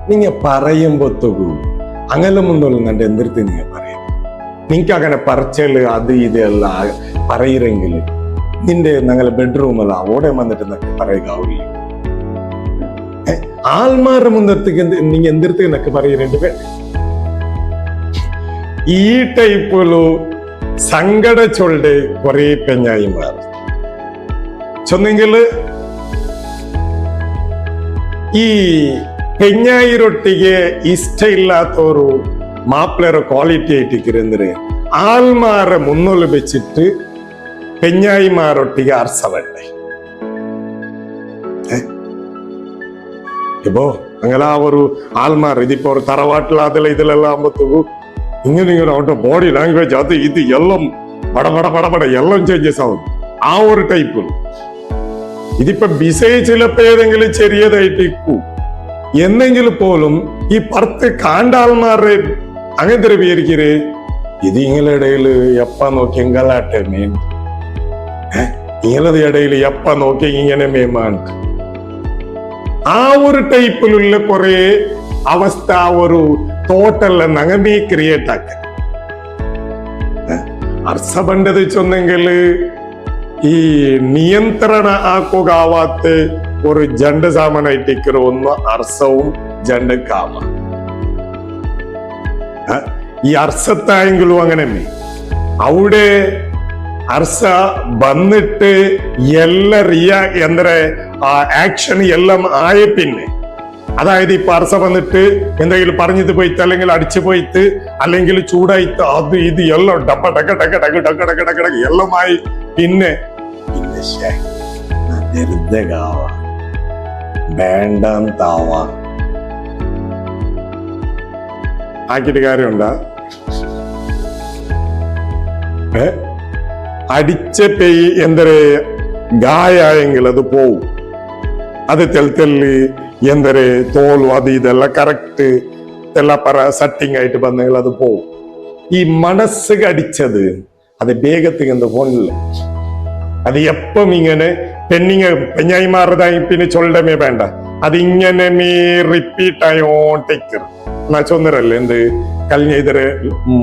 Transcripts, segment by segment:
நீங்க പറയുമ്പോത്തുകു അങ്ങനെ മുന്നോട്ട് എന്തിർത്ത് നീ പറയാം. നിങ്ങൾക്ക് അങ്ങനെ പറച്ചല് അത് ഇതെല്ലാം പറയിരെങ്കിൽ നിന്റെ ഞങ്ങളെ ബെഡ്റൂമല്ല അവിടെ വന്നിട്ട് എന്നൊക്കെ പറയുകയില്ല. ആൾമാരുടെ മുന്നത്തേക്ക് നീ എന്തിർത്ത് എന്നൊക്കെ പറയുന്നുണ്ട്. ഈ ടൈപ്പിലു സങ്കട ചൊല്ല് കുറെ പെഞ്ഞായിമാർ ചൊന്നെങ്കില് ಈ ಪೆഞ്ഞಾಯಿರೊಟ್ಟಿಗೆ ಇಷ್ಟ ಇಲ್ಲತ್ತವರು ಮಾಪ್ಲರ ಕ್ವಾಲಿಟಿ ಐಟಿಕ್ಕಿರಂದ್ರೆ ಆಲ್ಮಾರ ಮುನ್ನೊಲು ಬೆಚ್ಚಿಟ್ಟು പെഞ്ഞായിമാരൊട്ടിಗೆ അർസവണ്ടേ. ഇപ്പോ അങ്ങനെ ആ ഒരു ആൾമാർ ഇതിപ്പോ ഒരു തറവാട്ടിലാതല്ല ഇതിലെല്ലാം ആകുമ്പോഴത്തേക്കും ഇങ്ങനെ അവരുടെ ബോഡി ലാംഗ്വേജ് അത് ഇത് എല്ലാം പടപട എല്ലാം ചേഞ്ചസ് ആവും. ആ ഒരു ടൈപ്പ് ഇതിപ്പോ ബിസൈ ചിലപ്പോ ഏതെങ്കിലും ചെറിയതായിട്ട് എന്നെങ്കിൽ പോലും ഈ പുറത്ത് കാണ്ടാൾമാരുടെ അങ്ങനത്തെ വിചാരിക്കര് ഇത് ഇങ്ങളെ ഇടയില് എപ്പ നോക്കി എങ്കളാട്ടെ മീൻ ഇങ്ങളത് ഇടയില് എപ്പ നോക്കി ഇങ്ങനെ മേമാണ്. ആ ഒരു ടൈപ്പിലുള്ള കുറെ അവസ്ഥ ഒരു തോട്ടല്ല നഗമേ ക്രിയേറ്റ് ആക്ക അർസ പണ്ടത് ചൊന്നെങ്കില് ഈ നിയന്ത്രണ ആക്കുകയാവാത്ത ഒരു ജണ്ട സാമാനായിട്ടിരിക്കുന്ന ഒന്ന് അർസവും ജണ്ട കാമ. ഈ അർസത്തായെങ്കിലും അങ്ങനെ അവിടെ അർസ വന്നിട്ട് എല്ലാ ആക്ഷൻ എല്ലാം ആയ പിന്നെ അതായത് ഇപ്പൊ അർസ വന്നിട്ട് എന്തെങ്കിലും പറഞ്ഞത് പോയിട്ട് അല്ലെങ്കിൽ അടിച്ചു പോയിട്ട് അല്ലെങ്കിൽ ചൂടായിട്ട് അത് ഇത് എല്ലാം ഡക്ക ഡക്ക ഡക്ക ഡക്ക ഡക്ക ഡക്ക ഡക്ക ഡക്ക എല്ലാമായി പിന്നെ വേണ്ടാവാ ആക്കിയിട്ട് കാര്യമുണ്ടാ. അടിച്ച പെയ് എന്തരെ ഗായെങ്കിൽ അത് പോവും. അത് തെൽത്തല് എന്തരെ തോളും അത് ഇതെല്ലാം കറക്റ്റ് എല്ലാം സെറ്റിംഗ് ആയിട്ട് വന്നെങ്കിൽ അത് പോവും. ഈ മനസ്സ് അടിച്ചത് അത് വേഗത്തിൽ എന്ത് പോണില്ല. അത് എപ്പം ഇങ്ങനെ പെഞ്ഞായിമാറതായി പിന്നെ ചൊല്ലമേ വേണ്ട. അത് ഇങ്ങനെ റിപ്പീറ്റ് ആയോണ്ടേക്ക് നാ ചൊന്നരല്ലേ എന്ത് കഴിഞ്ഞ ഇതരെ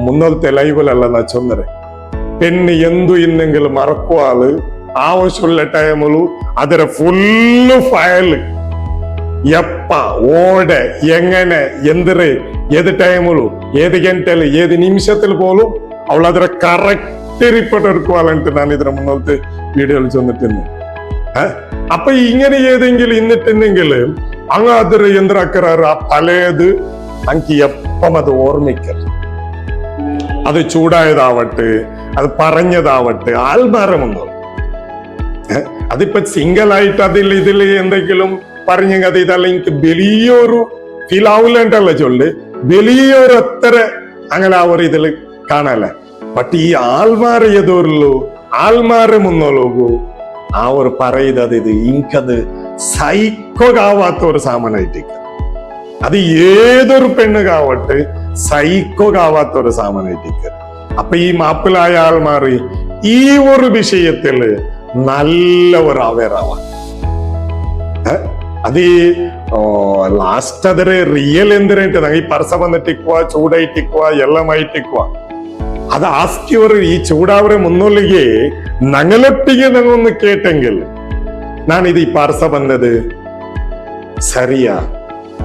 മുന്നോളത്തെ ലൈവിലല്ല നാ ചൊന്നരെ പെണ്ണ് എന്തു ഇന്നെങ്കിലും മറക്കുവാള് ആവശ്യമുള്ള ടൈമുള്ളൂ അതിരെ ഫുള്ള് ഫയല് എപ്പ ഓടെ എങ്ങനെ എന്തിര് ഏത് ടൈമുള്ളൂ ഏത് ഗಂಟೆല് ഏത് നിമിഷത്തിൽ പോലും അവൾ അതിരെ കറക്റ്റ് റിപ്പോർട്ട് എടുക്കുവാളിട്ട് ഞാൻ ഇതിന് മുന്നോട്ട് വീഡിയോയിൽ ചെന്നിട്ടുണ്ട്. അപ്പൊ ഇങ്ങനെ ഏതെങ്കിലും ഇന്നിട്ടുണ്ടെങ്കിൽ അങ്ങ് അതിര് എന്തിനാക്കാറ് ആ പലത് എനിക്ക് എപ്പം അത് ഓർമ്മിക്കരുത്. അത് ചൂടായതാവട്ടെ അത് പറഞ്ഞതാവട്ടെ ആൾമാരെ മുന്നോ അതിപ്പോ സിംഗിൾ ആയിട്ട് അതിൽ ഇതിൽ എന്തെങ്കിലും പറഞ്ഞെങ്കിൽ അത് ഇതല്ല എനിക്ക് വലിയൊരു ഫീൽ ആവില്ലണ്ടല്ല ചൊല്ല് വലിയൊരു അത്ര അങ്ങനെ ആ ഒരു ഇതിൽ കാണാല. ബട്ട് ഈ ആൾമാരെ എതോരുള്ളൂ ആൾമാരെ മുന്നോലോകൂ ആ ഒരു പറയുന്നത് ഇത് എനിക്കത് സൈക്കോകാവാത്ത ഒരു സാമാനായിട്ടേക്ക് അത് ഏതൊരു പെണ്ണുകാവട്ടെ സൈക്കോകാവാത്ത ഒരു സാമാനായിട്ടേക്ക്. അപ്പൊ ഈ മാപ്പിളായ ആൾമാർ ഈ ഒരു വിഷയത്തില് നല്ല ഒരു അവയറാവാ. അത് ഈ ലാസ്റ്റ് അതിരെ റിയൽ എന്തിനായിട്ട് ഈ പർസ വന്നിട്ടിക്കുക ചൂടായിട്ടിക്കുക എല്ലാമായിട്ടിക്കുക അത് ആസ്കിയവർ ഈ ചൂടാവരെ മുന്നോളിಗೆ ഞങ്ങളൊട്ടിಗೆ ഞങ്ങൊന്ന് കേട്ടെങ്കിൽ ഞാൻ ഇത് ഈ പർസ വന്നത് സരിയാ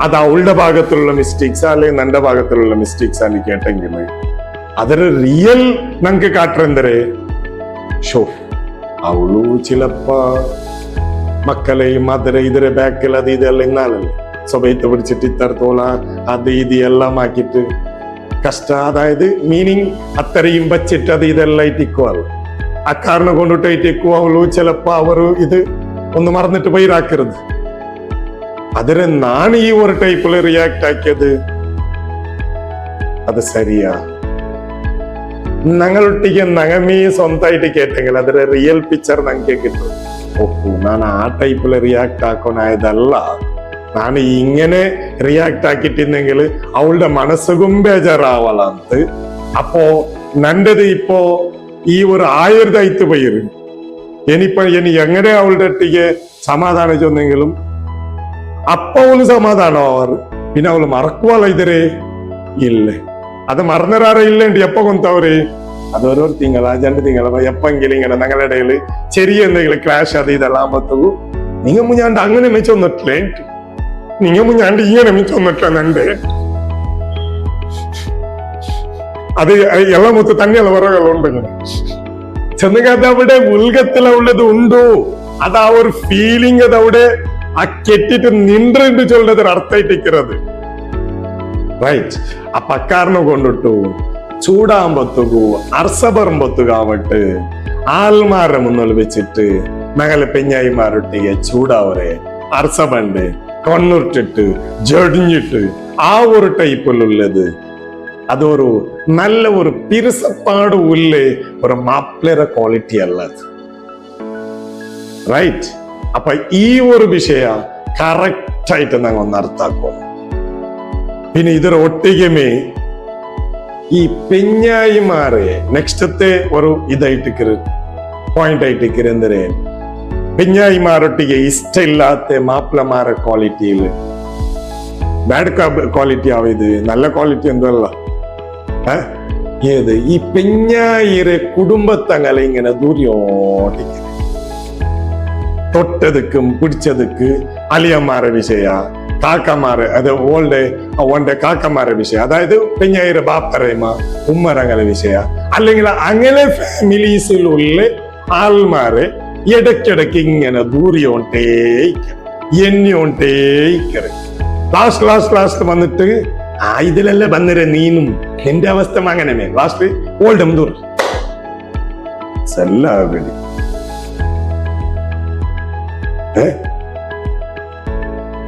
അത് അവളുടെ ഭാഗത്തുള്ള മിസ്റ്റേക്സ് അല്ലെങ്കിൽ എന്റെ ഭാഗത്തുള്ള മിസ്റ്റേക്സ് ആണ് കേട്ടെങ്കിൽ ಅದರ ರಿಯಲ್ ನಂಗೆ ಕಾಟ್ರಂದರೆ ಶೋ ಅವಳು ಚಿಲಪ್ಪ ಮಕ್ಕಳೇ ಮದರೆ ಇದರ ಬ್ಯಾಕಲ್ ಅದು ಇದೆಲ್ಲ ಇನ್ನಾಲಲ್ಲಿ ಸೊಬೈತ പിടിച്ചിട്ട് ഇത്തരത്തോള അത് ഇത് എല്ലാം ആക്കിയിട്ട് കഷ്ട അതായത് മീനിങ് അത്രയും വച്ചിട്ട് അത് ഇതെല്ലാം ഇട്ടിക്കുവല്ല ആ കാരണം കൊണ്ടിട്ട് ഇട്ടിക്കുക അവളു ചിലപ്പോ അവർ ഇത് ഒന്ന് മറന്നിട്ട് പൈരാക്കരുത്. അതിരെ നാണ് ഈ ഒരു ടൈപ്പില് റിയാക്ട് ആക്കിയത് അത് സരിയാ. ഞങ്ങളൊട്ടിക്ക് നഗമേ സ്വന്തമായിട്ട് കേട്ടെങ്കിൽ അതിന്റെ റിയൽ പിക്ചർ ഞങ്ങൾക്ക് കിട്ടും. ഓഹോ ഞാൻ ആ ടൈപ്പില് റിയാക്ട് ആക്കാനായതല്ല, ഞാൻ ഇങ്ങനെ റിയാക്ട് ആക്കിട്ടിരുന്നെങ്കിൽ അവളുടെ മനസ്സും ബേജാറാവലാന്ത്. അപ്പോ നല്ലത് ഇപ്പോ ഈ ഒരു 1000 പേര് ഇനിയിപ്പോ ഇനി എങ്ങനെ അവളുടെ ഒട്ടിക്ക് സമാധാനം ചെന്നെങ്കിലും അപ്പൊ ഒന്ന് സമാധാനം അവർ പിന്നെ അവള് മറക്കുവാള ഇതരെ ഇല്ല അത് മറന്നൊരാറെ ഇല്ലേണ്ടി എപ്പ കൊന്തവര് അതൊരു തിങ്കളാ 2 തിങ്കള എപ്പെങ്കിലും ഇങ്ങനെ ഞങ്ങളുടെ ഇടയിൽ ചെറിയ എന്തെങ്കിലും ക്ലാഷ് അത് ഇതെല്ലാം ആകുമ്പത്തൂ നിങ്ങ മുഞ്ഞാണ്ട് അങ്ങനെ മെച്ചൊന്നിട്ടില്ലേ നിങ്ങ മുഞ്ഞാണ്ട് ഇങ്ങനെ മെച്ചൊന്നിട്ടില്ലേ അത് എല്ലാം മൊത്തം തന്നെയുള്ള വറകളുണ്ട് ചെന്നുക അതവിടെ ഉൽഗത്തിലുള്ളത് ഉണ്ടോ അത് ആ ഒരു ഫീലിംഗ് അതവിടെ ആ കെട്ടിട്ട് നിன்று ചൊല്ലത് അർത്ഥമായിട്ടിരിക്കുന്നത് റൈറ്റ് ആ പക്കാറിനെ കൊണ്ടിട്ടു ചൂടാകുമ്പത്തുകു അർസപറുമ്പത്തുകാവട്ട് ആൽമാരെ മുന്നിൽ വെച്ചിട്ട് ഞങ്ങളെ പെഞ്ഞായിമാരൊട്ടിಗೆ ചൂടാവരെ അർസപണ്ട് കണ്ണുർട്ടിട്ട് ജടിഞ്ഞിട്ട് ആ ഒരു ടൈപ്പിലുള്ളത് അതൊരു നല്ല ഒരു പിരിസപ്പാട് ഉള്ളേ ഒരു മാപ്പിളയുടെ ക്വാളിറ്റി അല്ലത് റൈറ്റ് അപ്പൊ ഈ ഒരു വിഷയ കറക്റ്റ് ആയിട്ട് ഞങ്ങൾ ഒന്ന് അർത്ഥാക്കും പിന്നെ ഇതൊരു ഒട്ടികമേ ഈ പെഞ്ഞായിമാരെ നെക്സ്റ്റത്തെ ഒരു ഇതായിട്ട് പോയിന്റ് ആയിട്ട് എന്തരേ പെഞ്ഞായിമാരൊട്ടിಗೆ ഇഷ്ട ഇല്ലാത്ത മാപ്പിളമാരെ ക്വാളിറ്റിയിൽ ബാഡ് ക്വാളിറ്റി ആവത് നല്ല ക്വാളിറ്റി എന്തല്ല ഏത് ഈ പെഞ്ഞായിരെ കുടുംബത്തങ്ങളെ ഇങ്ങനെ ദൂരോട്ടിക്ക് തൊട്ടതുക്കും പിടിച്ചതുക്ക് അലിയന്മാരെ വിഷയ കാക്കമാരെ അത് ഓന്റെ കാക്കമാരെ വിഷയം അതായത് പെഞ്ഞായിരെ ബാപ്പറേമ ഉമ്മരങ്ങളെ വിഷയ അല്ലെങ്കിൽ അങ്ങനെ ഫാമിലീസിലുള്ള ആൾമാരെ ഇടയ്ക്കിടയ്ക്ക് ഇങ്ങനെ ദൂരിയോണ്ടേ എണ്ണിയോണ്ടേ ലാസ്റ്റ് വന്നിട്ട് ഇതിലല്ലേ വന്നിര നീനും നിന്റെ അവസ്ഥ അങ്ങനെ ലാസ്റ്റ് ഓൾഡം ദൂർ എല്ലാവരും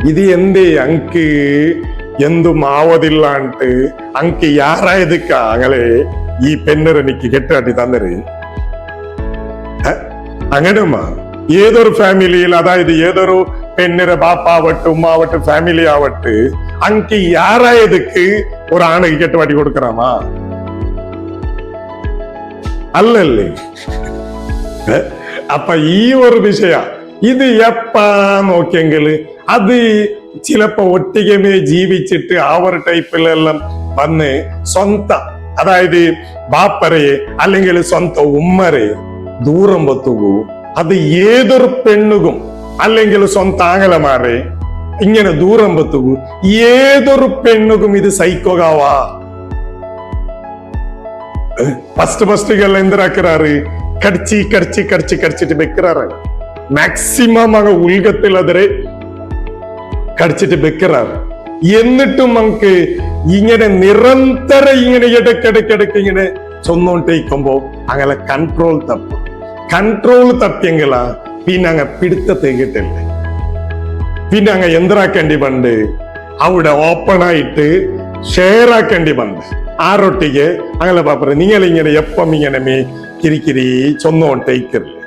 ഇത് എന്തേ അങ്ക് എന്തും ആവതില്ലാണ്ട് അങ്ക് യാറായതുക്ക അങ്ങളെ ഈ പെണ്ണറനിക്ക് കെട്ടാട്ടി തന്നര് അങ്ങനെയുമാ ഏതൊരു ഫാമിലിയിൽ അതായത് ഏതൊരു പെണ്ണിരെ ബാപ്പാവട്ട് ഉമ്മാവട്ട് ഫാമിലി ആവട്ട് അങ്ക് യാറായതുക്ക് ഒരു ആണുക്ക് കെട്ടുപാട്ടി കൊടുക്കറാമാ അല്ലല്ലേ അപ്പൊ ഈ ഒരു വിഷയ ഇത് എപ്പാ നോക്കിയെങ്കിൽ അത് ചിലപ്പോ ഒട്ടികമേ ജീവിച്ചിട്ട് ആ ഒരു ടൈപ്പിലെല്ലാം വന്ന് സ്വന്തം അതായത് ബാപ്പറയെ അല്ലെങ്കിൽ സ്വന്തം ഉമ്മരെ ദൂരം പൊത്തുകൂ അത് ഏതൊരു പെണ്ണുകും അല്ലെങ്കിൽ സ്വന്തം ആങ്ങളമാരെ ഇങ്ങനെ ദൂരം പൊത്തുകൂ ഏതൊരു പെണ്ണുകും ഇത് സൈക്കോകാവാ ഫസ്റ്റ് എന്തിനാക്കാറ് കടിച്ചിട്ട് വെക്കാറ് മാക്സിമം അങ്ങ് ഉൽഗത്തിൽ അതിരെ കടിച്ചിട്ട് വെക്കാറ് എന്നിട്ടും നമുക്ക് ഇങ്ങനെ നിരന്തരം ഇങ്ങനെ ഇടയ്ക്കിടയ്ക്കിടയ്ക്ക് ഇങ്ങനെ ചൊന്നോണ്ടിരിക്കുമ്പോ അങ്ങനെ കൺട്രോൾ തപ്പിയെങ്കിലാ പിന്നെ അങ്ങ് പിടുത്തത്തേക്കിട്ടില്ല പിന്നെ അങ്ങ് എന്തിനാക്കേണ്ടി പണ്ട് അവിടെ ഓപ്പൺ ആയിട്ട് ഷെയർ ആക്കേണ്ടി പണ്ട് ആരൊട്ടിക്ക് അങ്ങനെ പാപ്പറ നിങ്ങളിങ്ങനെ എപ്പം ഇങ്ങനെ കിരിക്കിരി ചൊന്നോണ്ടിരിക്കില്ല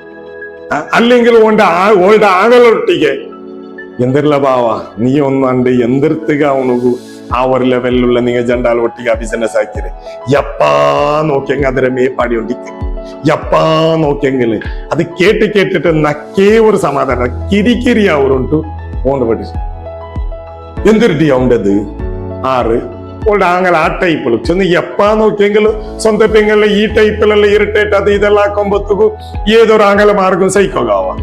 അല്ലെങ്കിൽ ഓളുടെ ആങ്ങളൊട്ടിക്ക് എന്തില്ല ബാവാ നീ ഒന്നാണ്ട് എന്തിർത്തുക അവനുകു ആ ഒരു ലെവലിലുള്ള നിങ്ങൾ ജണ്ടാൽ ഒട്ടിക ബിസിനസ് ആക്കിയത് എപ്പാ നോക്കിയെങ്കിൽ അതിരെ മേപ്പാടി ഉണ്ടിക്ക് എപ്പാ നോക്കിയെങ്കിൽ അത് കേട്ടിട്ട് നക്കേ ഒരു സമാധാനം കിരിക്കിരി അവരുണ്ട് ഓണ്ട് പഠിച്ചു എന്തിരുട്ടി അവണ്ടത് ആറ് ഓളുടെ ആങ്ങൾ ആ ടൈപ്പിൽ ചെന്ന് എപ്പാ നോക്കിയെങ്കിൽ സ്വന്തം പെങ്ങളിലെ ഈ ടൈപ്പിലുള്ള ഇറിറ്റേറ്റ് അത് ഇതെല്ലാം ആക്കുമ്പോഴത്തേക്കും ഏതൊരു ആങ്ങള മാർഗം സൈക്കോകാവാം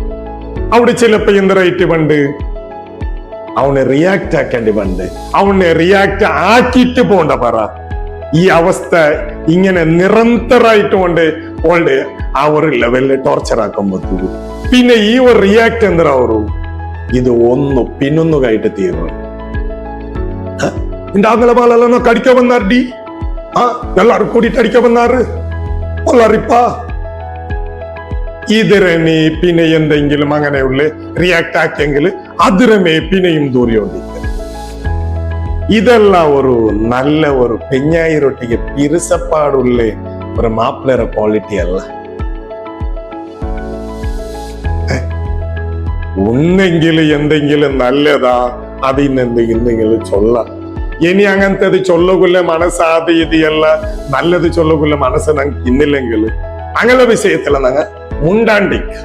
അവിടെ ചിലപ്പോ എന്തരായിട്ട് പണ്ട് അവനെ റിയാക്ട് ആക്കേണ്ടി പണ്ട് അവനെ റിയാക്ട് ആക്കിയിട്ട് പോണ്ട പറ ഈ അവസ്ഥ ഇങ്ങനെ നിരന്തരമായിട്ട് കൊണ്ട് ഓൾഡ് ആ ഒരു ലെവലിൽ ടോർച്ചർ ആക്കുമ്പോഴത്തേക്കും പിന്നെ ഈ ഒരു റിയാക്ട് എന്തരാവൂ ഇത് പിന്നൊന്നു കയറ്റി തീർന്നു இந்த ஆங்களமாலெல்லாம் கடிக்க வந்தார்டி எல்லாரும் கூட்டிட்டு அடிக்க வந்தாரு ഒല്ലറിപ്പാ ഇതിരമേ പിന്നെ എന്തെങ്കിലും അങ്ങനെയുള്ള റിയാക്ട് ആക്കിയെങ്കിൽ അതിരമേ പിന്നെയും ദൂരിയോണ്ടിരിക്കും ഇതെല്ലാം ഒരു നല്ല ഒരു പെഞ്ഞായിരൊട്ടിക്ക് പിരിസപ്പാടുള്ള ഒരു മാപ്പിളയുടെ ക്വാളിറ്റി അല്ല ഒന്നെങ്കിലും എന്തെങ്കിലും നല്ലതാ അതിനെന്തെങ്കിലും ചൊല്ലാം ഇനി അങ്ങനത്തെ ചൊല്ലുകൊല്ല മനസ്സാത് ഇതിയല്ല നല്ലത് ചൊല്ലുകൊല്ല മനസ്സ് ഞങ്ങൾക്ക് ഇന്നില്ലെങ്കിൽ അങ്ങനെ വിഷയത്തില ഞങ്ങൾ മുണ്ടാണ്ടിക്ക്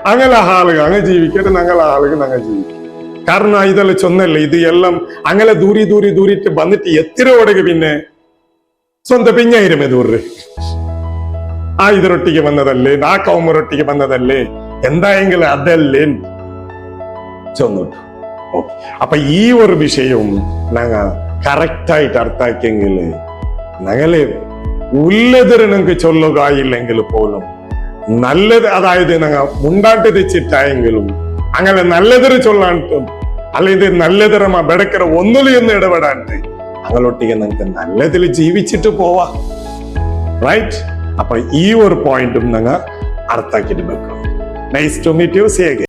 അങ്ങനെ ആളുകൾ അങ്ങ് ജീവിക്കട്ടെ ഞങ്ങൾ ആളുകൾ ഞങ്ങൾ ജീവിക്കും കാരണം ഇതെല്ലാം ചൊന്നല്ലേ ഇത് എല്ലാം അങ്ങനെ ദൂരിട്ട് വന്നിട്ട് എത്ര ഓടക പിന്നെ സ്വന്തം പിഞ്ഞായിരമേ ദൂര് ആ ഇതിരൊട്ടിക്ക് വന്നതല്ലേ ആ കൗമറൊട്ടിക്ക് വന്നതല്ലേ എന്തായെങ്കിലും അതല്ലേ ചൊന്നിട്ടു. ഓക്കെ, അപ്പൊ ഈ ഒരു വിഷയവും ഞങ്ങ കറക്റ്റായിട്ട് അർത്ഥാക്കിയെങ്കിൽ ഞങ്ങള് ഉള്ളതിന് നിങ്ങൾക്ക് ചൊല്ലുക ഇല്ലെങ്കിൽ പോലും നല്ലത്, അതായത് ഞങ്ങ മുണ്ടാട്ട് തെച്ചിട്ടായെങ്കിലും അങ്ങനെ നല്ലതിന് ചൊല്ലാണ്ടും അല്ലെങ്കിൽ നല്ലതിരമ ബെടക്കര ഒന്നിലും ഇടപെടാണ്ട് ഞങ്ങളൊട്ടിಗೆ നിങ്ങൾക്ക് നല്ലതിൽ ജീവിച്ചിട്ട് പോവാ. റൈറ്റ്? അപ്പൊ ഈ ഒരു പോയിന്റും ഞങ്ങൾ അർത്ഥാക്കിട്ട് വെക്കണം. Nice to meet you. Say again.